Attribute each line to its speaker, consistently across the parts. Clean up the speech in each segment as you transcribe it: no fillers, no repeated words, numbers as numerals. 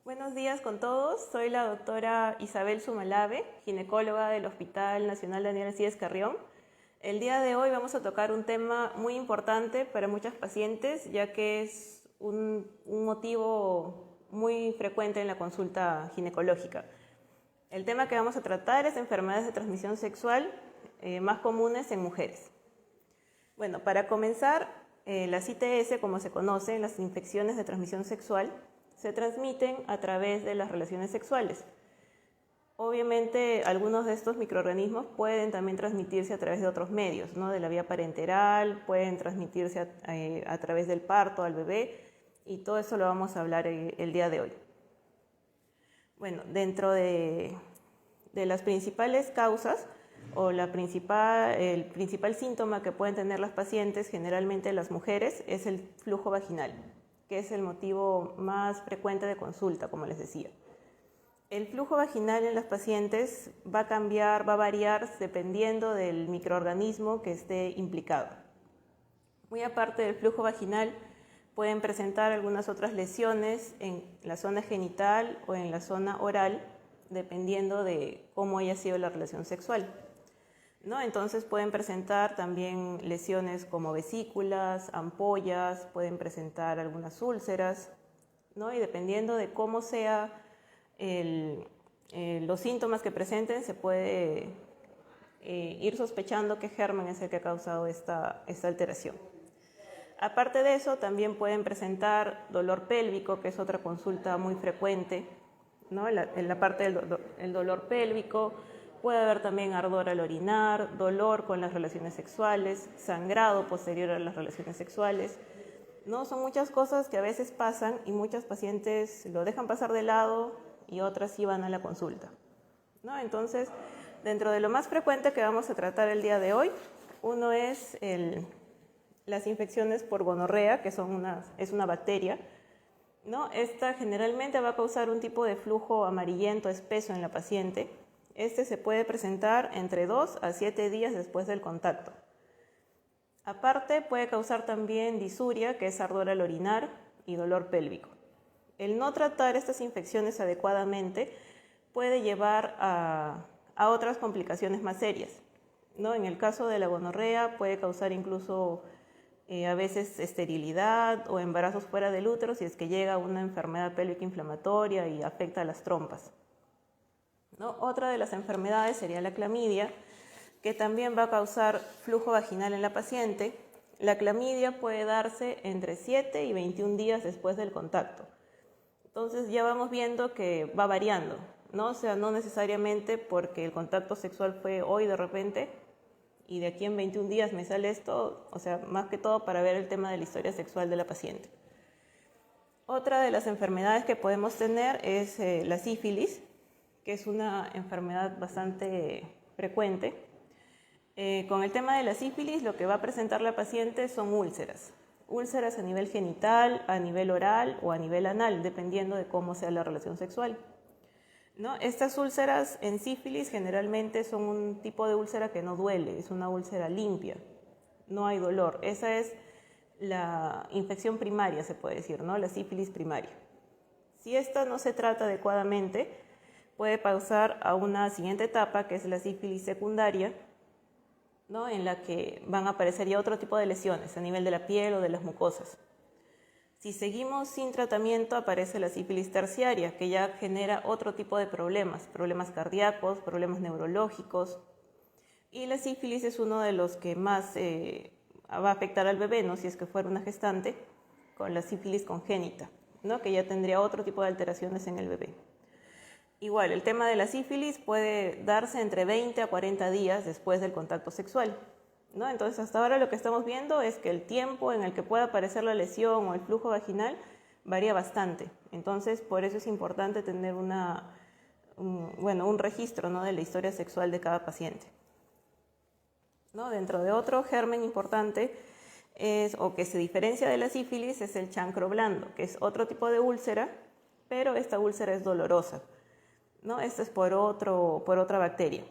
Speaker 1: Buenos días con todos, soy la doctora Isabel Sumalave, ginecóloga del Hospital Nacional Daniel Alcides Carrión. El día de hoy vamos a tocar un tema muy importante para muchas pacientes, ya que es un motivo muy frecuente en la consulta ginecológica. El tema que vamos a tratar es enfermedades de transmisión sexual más comunes en mujeres. Bueno, para comenzar, las ITS, como se conocen, las infecciones de transmisión sexual, se transmiten a través de las relaciones sexuales. Obviamente, algunos de estos microorganismos pueden también transmitirse a través de otros medios, ¿no? De la vía parenteral, pueden transmitirse a través del parto al bebé, y todo eso lo vamos a hablar el día de hoy. Bueno, dentro de las principales causas o el principal síntoma que pueden tener las pacientes, generalmente las mujeres, es el flujo vaginal, que es el motivo más frecuente de consulta, como les decía. El flujo vaginal en las pacientes va a variar dependiendo del microorganismo que esté implicado. Muy aparte del flujo vaginal, pueden presentar algunas otras lesiones en la zona genital o en la zona oral, dependiendo de cómo haya sido la relación sexual, ¿no? Entonces pueden presentar también lesiones como vesículas, ampollas, pueden presentar algunas úlceras, ¿no? Y dependiendo de cómo sea los síntomas que presenten, se puede ir sospechando qué germen es el que ha causado esta alteración. Aparte de eso, también pueden presentar dolor pélvico, que es otra consulta muy frecuente, ¿no? En la parte del dolor pélvico puede haber también ardor al orinar, dolor con las relaciones sexuales, sangrado posterior a las relaciones sexuales, ¿no? Son muchas cosas que a veces pasan y muchas pacientes lo dejan pasar de lado y otras sí van a la consulta, ¿no? Entonces, dentro de lo más frecuente que vamos a tratar el día de hoy, uno es las infecciones por gonorrea, que es una bacteria, ¿no? Esta generalmente va a causar un tipo de flujo amarillento espeso en la paciente. Este se puede presentar entre 2 a 7 días después del contacto. Aparte, puede causar también disuria, que es ardor al orinar, y dolor pélvico. El no tratar estas infecciones adecuadamente puede llevar a otras complicaciones más serias, ¿no? En el caso de la gonorrea puede causar incluso a veces esterilidad o embarazos fuera del útero si es que llega una enfermedad pélvica inflamatoria y afecta a las trompas, ¿no? Otra de las enfermedades sería la clamidia, que también va a causar flujo vaginal en la paciente. La clamidia puede darse entre 7 y 21 días después del contacto. Entonces ya vamos viendo que va variando, ¿no? O sea, no necesariamente porque el contacto sexual fue hoy de repente y de aquí en 21 días me sale esto, o sea, más que todo para ver el tema de la historia sexual de la paciente. Otra de las enfermedades que podemos tener es la sífilis, que es una enfermedad bastante frecuente. Con el tema de la sífilis, lo que va a presentar la paciente son úlceras. Úlceras a nivel genital, a nivel oral o a nivel anal, dependiendo de cómo sea la relación sexual, ¿no? Estas úlceras en sífilis generalmente son un tipo de úlcera que no duele, es una úlcera limpia, no hay dolor. Esa es la infección primaria, se puede decir, ¿no? La sífilis primaria. Si esta no se trata adecuadamente, puede pasar a una siguiente etapa, que es la sífilis secundaria, ¿no? En la que van a aparecer ya otro tipo de lesiones a nivel de la piel o de las mucosas. Si seguimos sin tratamiento, aparece la sífilis terciaria, que ya genera otro tipo de problemas cardíacos, problemas neurológicos. Y la sífilis es uno de los que más va a afectar al bebé, ¿no? Si es que fuera una gestante, con la sífilis congénita, ¿no? Que ya tendría otro tipo de alteraciones en el bebé. Igual, el tema de la sífilis puede darse entre 20 a 40 días después del contacto sexual, ¿no? Entonces, hasta ahora lo que estamos viendo es que el tiempo en el que pueda aparecer la lesión o el flujo vaginal varía bastante. Entonces, por eso es importante tener un registro, ¿no? De la historia sexual de cada paciente, ¿no? Dentro de otro germen importante o que se diferencia de la sífilis es el chancro blando, que es otro tipo de úlcera, pero esta úlcera es dolorosa, ¿no? Esta es por otra bacteria.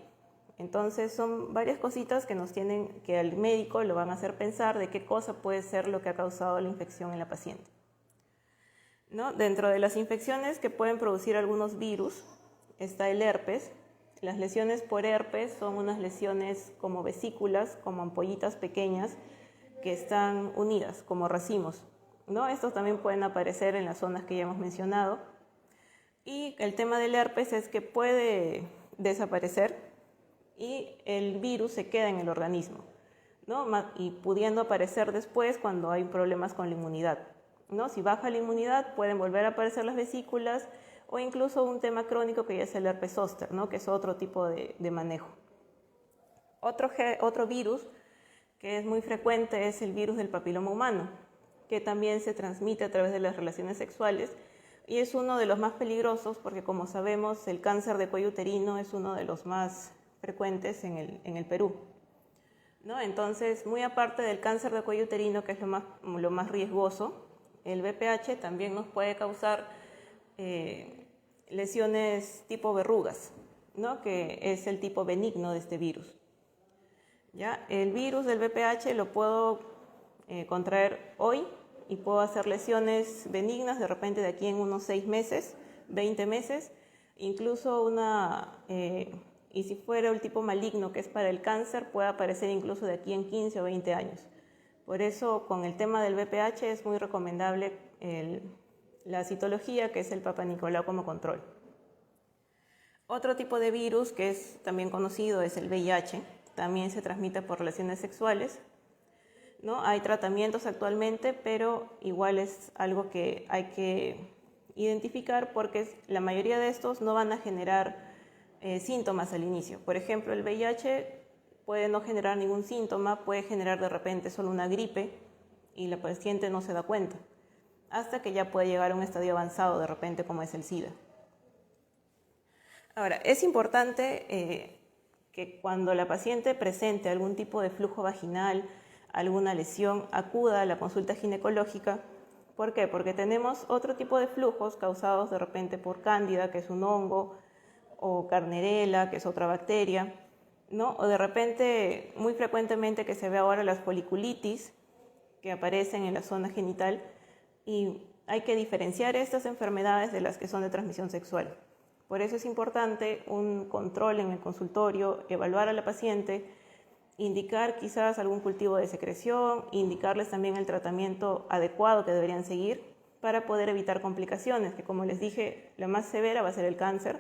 Speaker 1: Entonces son varias cositas que al médico lo van a hacer pensar de qué cosa puede ser lo que ha causado la infección en la paciente. ¿no? Dentro de las infecciones que pueden producir algunos virus está el herpes. Las lesiones por herpes son unas lesiones como vesículas, como ampollitas pequeñas que están unidas, como racimos, ¿no? Estos también pueden aparecer en las zonas que ya hemos mencionado. Y el tema del herpes es que puede desaparecer y el virus se queda en el organismo, ¿no? Y pudiendo aparecer después cuando hay problemas con la inmunidad, ¿no? Si baja la inmunidad pueden volver a aparecer las vesículas o incluso un tema crónico que ya es el herpes zóster, ¿no? Que es otro tipo de manejo. Otro virus que es muy frecuente es el virus del papiloma humano, que también se transmite a través de las relaciones sexuales y es uno de los más peligrosos porque, como sabemos, el cáncer de cuello uterino es uno de los más frecuentes en el Perú, ¿no? Entonces, muy aparte del cáncer de cuello uterino, que es lo más riesgoso, el VPH también nos puede causar lesiones tipo verrugas, ¿no? Que es el tipo benigno de este virus. ¿Ya? El virus del VPH lo puedo contraer hoy y puedo hacer lesiones benignas de repente de aquí en unos 6 meses, 20 meses, incluso y si fuera el tipo maligno que es para el cáncer, puede aparecer incluso de aquí en 15 o 20 años. Por eso, con el tema del VPH es muy recomendable la citología, que es el Papa Nicolau como control. Otro tipo de virus que es también conocido es el VIH, también se transmite por relaciones sexuales, ¿no? Hay tratamientos actualmente, pero igual es algo que hay que identificar porque la mayoría de estos no van a generar síntomas al inicio. Por ejemplo, el VIH puede no generar ningún síntoma, puede generar de repente solo una gripe y la paciente no se da cuenta, hasta que ya puede llegar a un estadio avanzado de repente como es el SIDA. Ahora, es importante que cuando la paciente presente algún tipo de flujo vaginal, alguna lesión, acuda a la consulta ginecológica. ¿Por qué? Porque tenemos otro tipo de flujos causados de repente por cándida, que es un hongo, o carnerela, que es otra bacteria, ¿no? O de repente, muy frecuentemente que se ve ahora las foliculitis, que aparecen en la zona genital, y hay que diferenciar estas enfermedades de las que son de transmisión sexual. Por eso es importante un control en el consultorio, evaluar a la paciente, indicar quizás algún cultivo de secreción, indicarles también el tratamiento adecuado que deberían seguir para poder evitar complicaciones, que como les dije, la más severa va a ser el cáncer.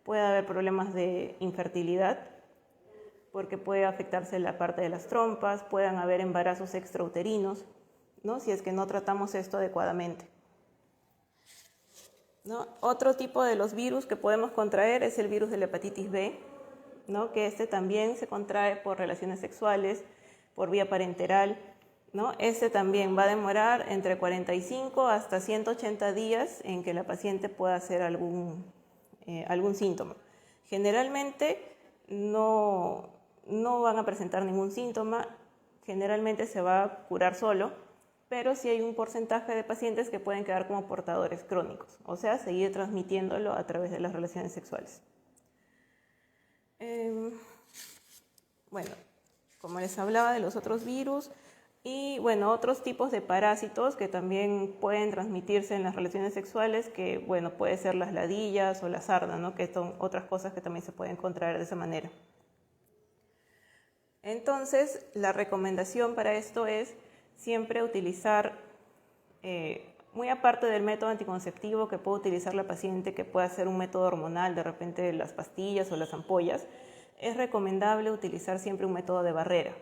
Speaker 1: Puede haber problemas de infertilidad, porque puede afectarse la parte de las trompas, puedan haber embarazos extrauterinos, ¿no? Si es que no tratamos esto adecuadamente, ¿no? Otro tipo de los virus que podemos contraer es el virus de la hepatitis B, ¿no? Que este también se contrae por relaciones sexuales, por vía parenteral, ¿no? Este también va a demorar entre 45 hasta 180 días en que la paciente pueda hacer algún síntoma. Generalmente no van a presentar ningún síntoma, generalmente se va a curar solo, pero sí hay un porcentaje de pacientes que pueden quedar como portadores crónicos, o sea, seguir transmitiéndolo a través de las relaciones sexuales. Bueno, como les hablaba de los otros virus y bueno, otros tipos de parásitos que también pueden transmitirse en las relaciones sexuales, que bueno, puede ser las ladillas o la sarna, ¿no? Que son otras cosas que también se pueden contraer de esa manera. Entonces, la recomendación para esto es siempre utilizar, muy aparte del método anticonceptivo que puede utilizar la paciente, que puede ser un método hormonal, de repente las pastillas o las ampollas, es recomendable utilizar siempre un método de barrera.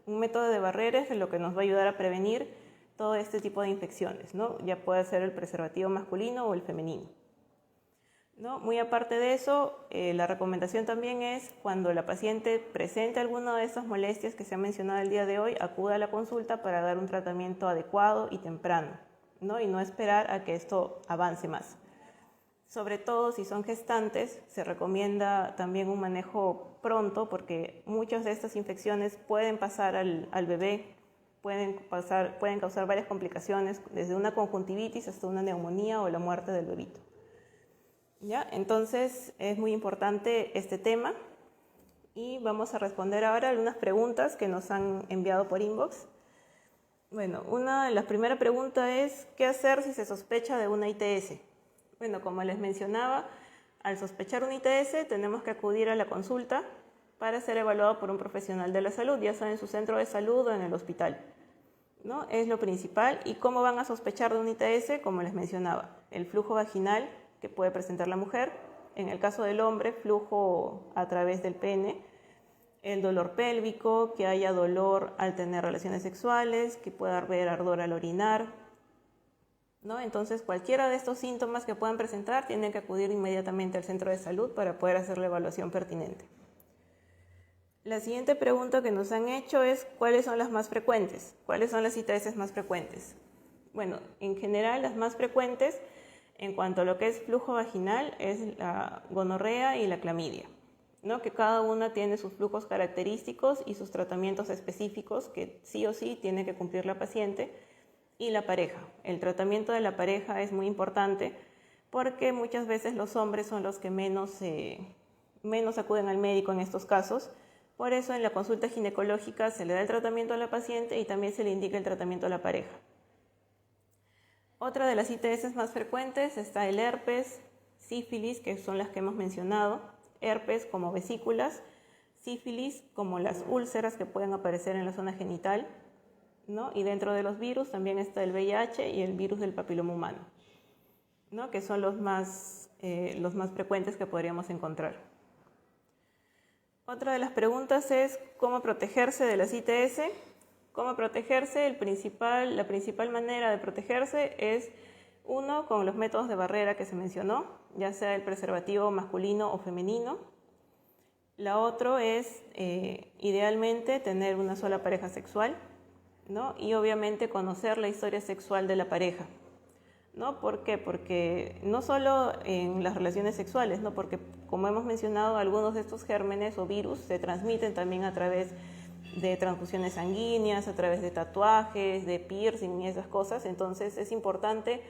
Speaker 1: Un método de barrera es lo que nos va a ayudar a prevenir todo este tipo de infecciones, ¿no? Ya puede ser el preservativo masculino o el femenino, ¿no? Muy aparte de eso, la recomendación también es cuando la paciente presente alguna de estas molestias que se han mencionado el día de hoy, acuda a la consulta para dar un tratamiento adecuado y temprano, ¿no? Y no esperar a que esto avance más. Sobre todo si son gestantes, se recomienda también un manejo pronto porque muchas de estas infecciones pueden pasar al bebé, pueden causar varias complicaciones, desde una conjuntivitis hasta una neumonía o la muerte del bebito. ¿Ya? Entonces es muy importante este tema y vamos a responder ahora algunas preguntas que nos han enviado por inbox. Bueno, la primera pregunta es, ¿qué hacer si se sospecha de una ITS? Bueno, como les mencionaba, al sospechar una ITS tenemos que acudir a la consulta para ser evaluado por un profesional de la salud, ya sea en su centro de salud o en el hospital, ¿no? Es lo principal. ¿Y cómo van a sospechar de una ITS? Como les mencionaba, el flujo vaginal que puede presentar la mujer, en el caso del hombre, flujo a través del pene, el dolor pélvico, que haya dolor al tener relaciones sexuales, que pueda haber ardor al orinar, ¿no? Entonces, cualquiera de estos síntomas que puedan presentar, tienen que acudir inmediatamente al centro de salud para poder hacer la evaluación pertinente. La siguiente pregunta que nos han hecho es, ¿cuáles son las más frecuentes? ¿Cuáles son las ITS más frecuentes? Bueno, en general las más frecuentes en cuanto a lo que es flujo vaginal es la gonorrea y la clamidia, ¿no? Que cada una tiene sus flujos característicos y sus tratamientos específicos que sí o sí tiene que cumplir la paciente. Y la pareja. El tratamiento de la pareja es muy importante porque muchas veces los hombres son los que menos acuden al médico en estos casos. Por eso en la consulta ginecológica se le da el tratamiento a la paciente y también se le indica el tratamiento a la pareja. Otra de las ITS más frecuentes está el herpes, sífilis, que son las que hemos mencionado, herpes como vesículas, sífilis como las úlceras que pueden aparecer en la zona genital, ¿no? Y dentro de los virus también está el VIH y el virus del papiloma humano, ¿no? Que son los más frecuentes que podríamos encontrar. Otra de las preguntas es cómo protegerse de las ITS. ¿Cómo protegerse? La principal manera de protegerse es, uno, con los métodos de barrera que se mencionó, ya sea el preservativo masculino o femenino. La otra es, idealmente, tener una sola pareja sexual, ¿no? Y obviamente conocer la historia sexual de la pareja, ¿no? ¿Por qué? Porque no solo en las relaciones sexuales, ¿no? Porque como hemos mencionado, algunos de estos gérmenes o virus se transmiten también a través de transfusiones sanguíneas, a través de tatuajes, de piercing y esas cosas. Entonces es importante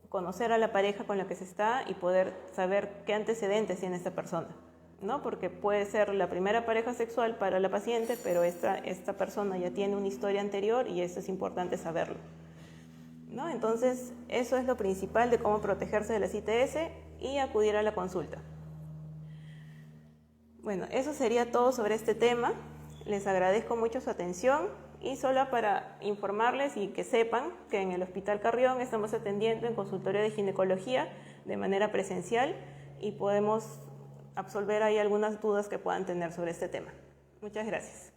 Speaker 1: conocer a la pareja con la que se está y poder saber qué antecedentes tiene esta persona, ¿no? Porque puede ser la primera pareja sexual para la paciente, pero esta persona ya tiene una historia anterior y eso es importante saberlo, ¿no? Entonces, eso es lo principal de cómo protegerse de las ITS y acudir a la consulta. Bueno, eso sería todo sobre este tema. Les agradezco mucho su atención y solo para informarles y que sepan que en el Hospital Carrión estamos atendiendo en consultorio de ginecología de manera presencial y podemos absolver ahí algunas dudas que puedan tener sobre este tema. Muchas gracias.